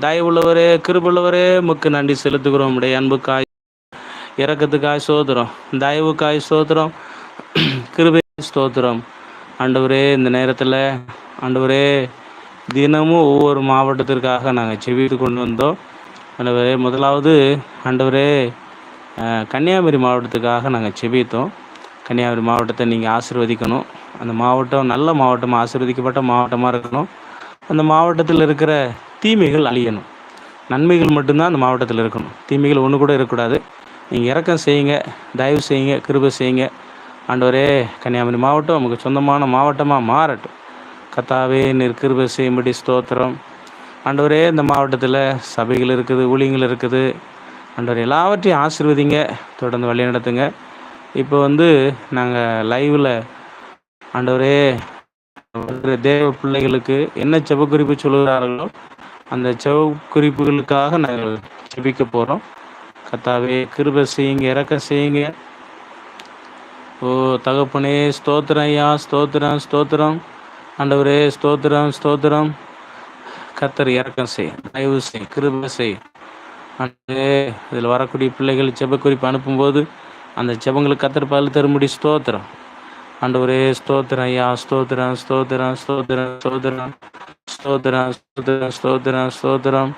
தயவுள்ளவரே, கிருபுள்ளவரே, உமக்கு நன்றி செலுத்துகிறோம். உடைய அன்புக்காய், இரக்கத்துக்காய் ஸ்தோத்திரம், தயவுக்காய் ஸ்தோத்திரம், கிருபைக்காய் ஸ்தோத்திரம். ஆண்டவரே, இந்த நேரத்தில் ஆண்டவரே, தினமும் ஒவ்வொரு மாவட்டத்திற்காக நாங்கள் செபித்து கொண்டு வந்தோம். ஆண்டவரே, முதலாவது ஆண்டவரே கன்னியாகுமரி மாவட்டத்துக்காக நாங்கள் செபித்தோம். கன்னியாகுமரி மாவட்டத்தை நீங்கள் ஆசீர்வதிக்கணும். அந்த மாவட்டம் நல்ல மாவட்டமாக, ஆசீர்வதிக்கப்பட்ட மாவட்டமாக இருக்கணும். அந்த மாவட்டத்தில் இருக்கிற தீமைகள் அழியணும். நன்மைகள் மட்டும்தான் அந்த மாவட்டத்தில் இருக்கணும். தீமைகள் ஒன்று கூட இருக்கக்கூடாது. நீங்கள் இரக்கம் செய்யுங்க, தயவு செய்யுங்க, கிருபை செய்யுங்க. ஆண்டவரே, கன்னியாகுமரி மாவட்டம் நமக்கு சொந்தமான மாவட்டமாக மாறட்டும். கர்த்தாவே, நீர் கிருபை செய்யும்படி ஸ்தோத்திரம். ஆண்டவரே, இந்த மாவட்டத்தில் சபைகள் இருக்குது, ஊழியங்கள் இருக்குது. ஆண்டவர் எல்லாவற்றையும் ஆசீர்வதிங்க, தொடர்ந்து வழி நடத்துங்க. இப்போ நாங்கள் லைவில் ஆண்டவரே தேவ பிள்ளைகளுக்கு என்ன செப குறிப்பு சொல்கிறார்களோ அந்த செப குறிப்புகளுக்காக நாங்கள் ஜெபிக்க போகிறோம். கர்த்தாவே, கிருபை செய்யுங்க, இரக்கம் செய்யுங்க. ஓ தகப்பனே, ஸ்தோத்திரம் ஐயா, ஸ்தோத்திரம், ஸ்தோத்திரம். ஆண்டவரே, ஸ்தோத்திரம், ஸ்தோத்திரம். கர்த்தர் இரக்கம் செய், தயவு செய், கிருபை செய். ஆண்டவரே, இதில் வரக்கூடிய பிள்ளைகள் செப குறிப்பு அனுப்பும்போது அந்த செபங்களுக்கு கர்த்தர் பதில் தரும்படி ஸ்தோத்திரம். ஆண்டவரே, ஸ்தோத்திரம் ஐயா, ஸ்தோத்திரம், ஸ்தோத்திரம், ஸ்தோத்திரம், ஸ்தோத்திரம், ஸ்தோத்திரம், ஸ்தோத்திரம், ஸ்தோத்திரம், ஸ்தோத்திரம்.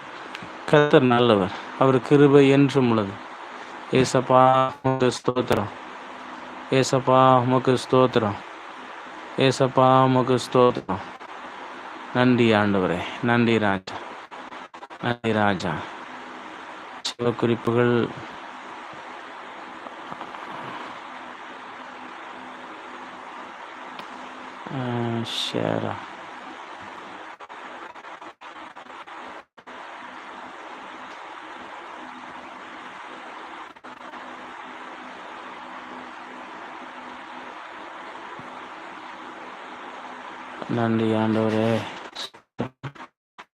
கர்த்தர் நல்லவர், அவர் கிருபை என்றும் உள்ளது. ஏசப்பா, உமக்கு ஸ்தோத்திரம். ஏசப்பா, உமக்கு ஸ்தோத்திரம். ஏசப்பா, உமக்கு ஸ்தோத்திரம். நன்றி ஆண்டவரே, நன்றி ராஜா, நன்றி ராஜா. சிவக்குறிப்புகள் ஷேரா நன்றி ஆண்டவரே.